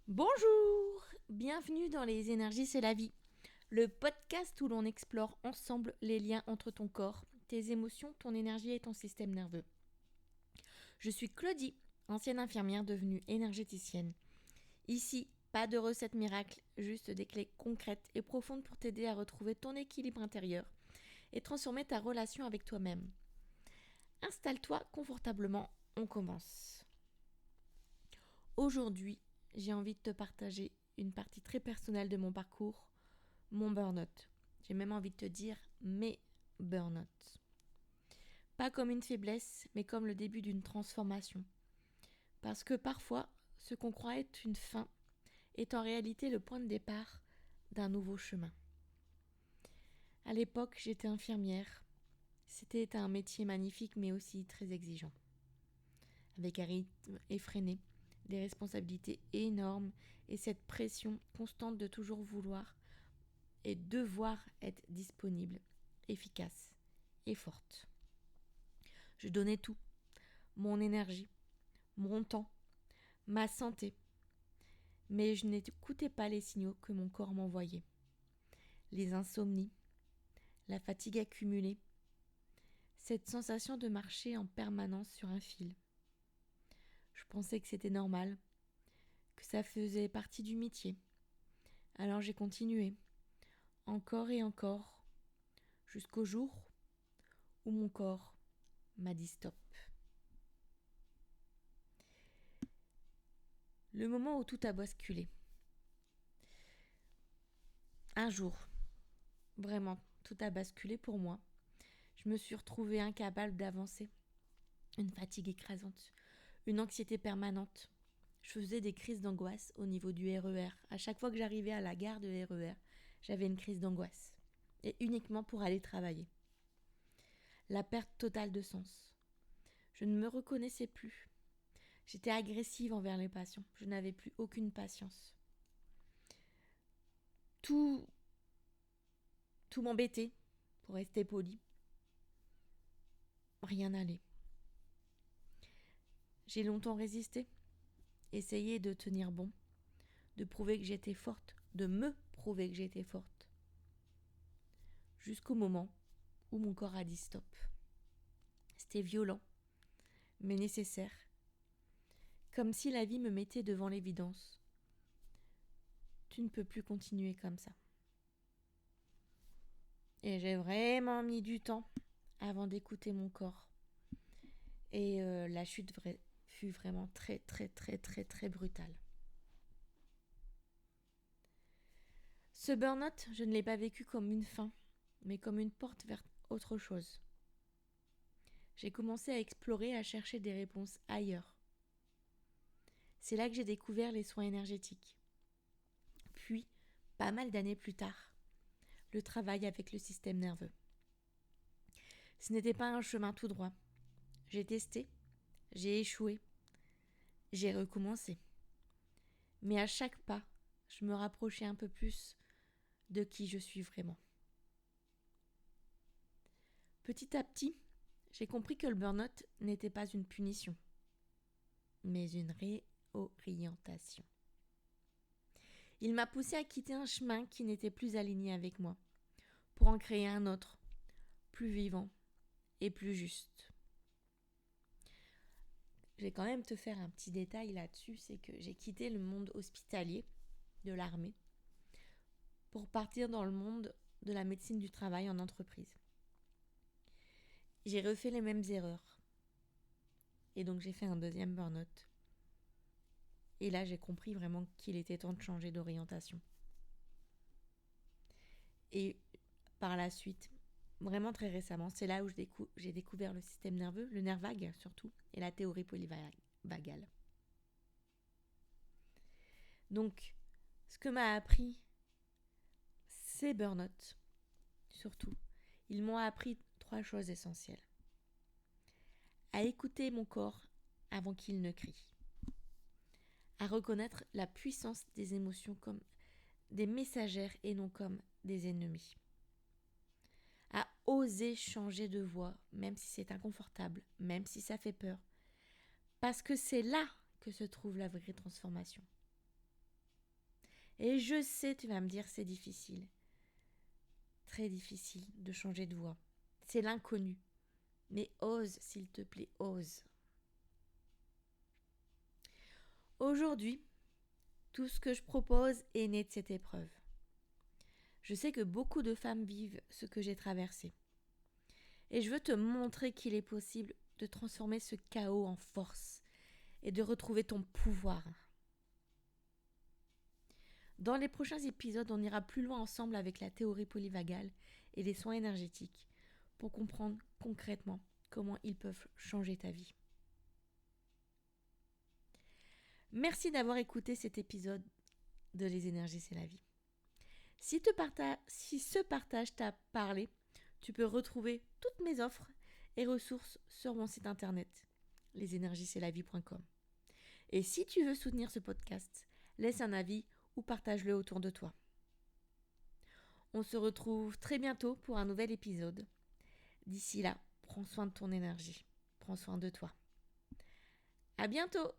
Bonjour, bienvenue dans Les énergies, c'est la vie, le podcast où l'on explore ensemble les liens entre ton corps, tes émotions, ton énergie et ton système nerveux. Je suis Claudie, ancienne infirmière devenue énergéticienne. Ici, pas de recettes miracles, juste des clés concrètes et profondes pour t'aider à retrouver ton équilibre intérieur et transformer ta relation avec toi-même. Installe-toi confortablement, on commence. Aujourd'hui, j'ai envie de te partager une partie très personnelle de mon parcours, mon burn-out. J'ai même envie de te dire mes burn-out. Pas comme une faiblesse, mais comme le début d'une transformation. Parce que parfois, ce qu'on croit être une fin est en réalité le point de départ d'un nouveau chemin. À l'époque, j'étais infirmière. C'était un métier magnifique, mais aussi très exigeant. Avec un rythme effréné, des responsabilités énormes et cette pression constante de toujours vouloir et devoir être disponible, efficace et forte. Je donnais tout, mon énergie, mon temps, ma santé, mais je n'écoutais pas les signaux que mon corps m'envoyait. Les insomnies, la fatigue accumulée, cette sensation de marcher en permanence sur un fil. Je pensais que c'était normal, que ça faisait partie du métier. Alors j'ai continué, encore et encore, jusqu'au jour où mon corps m'a dit stop. Le moment où tout a basculé. Un jour, vraiment, tout a basculé pour moi. Je me suis retrouvée incapable d'avancer. Une fatigue écrasante, une anxiété permanente. Je faisais des crises d'angoisse au niveau du RER. À chaque fois que j'arrivais à la gare de RER, j'avais une crise d'angoisse. Et uniquement pour aller travailler. La perte totale de sens. Je ne me reconnaissais plus. J'étais agressive envers les patients. Je n'avais plus aucune patience. Tout m'embêtait, pour rester poli. Rien n'allait. J'ai longtemps résisté, essayé de tenir bon, de prouver que j'étais forte, de me prouver que j'étais forte. Jusqu'au moment où mon corps a dit stop. C'était violent, mais nécessaire. Comme si la vie me mettait devant l'évidence. Tu ne peux plus continuer comme ça. Et j'ai vraiment mis du temps avant d'écouter mon corps. Et la chute fut vraiment très très brutale. Ce burn-out, je ne l'ai pas vécu comme une fin, mais comme une porte vers autre chose. J'ai commencé à explorer, à chercher des réponses ailleurs. C'est là que j'ai découvert les soins énergétiques. Puis, pas mal d'années plus tard, le travail avec le système nerveux. Ce n'était pas un chemin tout droit. J'ai testé, j'ai échoué, j'ai recommencé. Mais à chaque pas, je me rapprochais un peu plus de qui je suis vraiment. Petit à petit, j'ai compris que le burn-out n'était pas une punition, mais une réorientation. Il m'a poussé à quitter un chemin qui n'était plus aligné avec moi, pour en créer un autre, plus vivant et plus juste. Je vais quand même te faire un petit détail là-dessus, c'est que j'ai quitté le monde hospitalier de l'armée pour partir dans le monde de la médecine du travail en entreprise. J'ai refait les mêmes erreurs. Et donc j'ai fait un deuxième burn-out. Et là j'ai compris vraiment qu'il était temps de changer d'orientation. Et par la suite, vraiment très récemment, c'est là où j'ai découvert le système nerveux, le nerf vague surtout, et la théorie polyvagale. Donc, ce que m'a appris ces burn-out, surtout, ils m'ont appris 3 choses essentielles. À écouter mon corps avant qu'il ne crie. À reconnaître la puissance des émotions comme des messagères et non comme des ennemis. À oser changer de voix, même si c'est inconfortable, même si ça fait peur. Parce que c'est là que se trouve la vraie transformation. Et je sais, tu vas me dire, c'est difficile. Très difficile de changer de voie. C'est l'inconnu. Mais ose, s'il te plaît, ose. Aujourd'hui, tout ce que je propose est né de cette épreuve. Je sais que beaucoup de femmes vivent ce que j'ai traversé. Et je veux te montrer qu'il est possible de transformer ce chaos en force et de retrouver ton pouvoir. Dans les prochains épisodes, on ira plus loin ensemble avec la théorie polyvagale et les soins énergétiques pour comprendre concrètement comment ils peuvent changer ta vie. Merci d'avoir écouté cet épisode de Les énergies, c'est la vie. Si ce partage t'a parlé, tu peux retrouver toutes mes offres et ressources sur mon site internet lesénergiescestlavie.com. Et si tu veux soutenir ce podcast, laisse un avis ou partage-le autour de toi. On se retrouve très bientôt pour un nouvel épisode. D'ici là, prends soin de ton énergie. Prends soin de toi. À bientôt!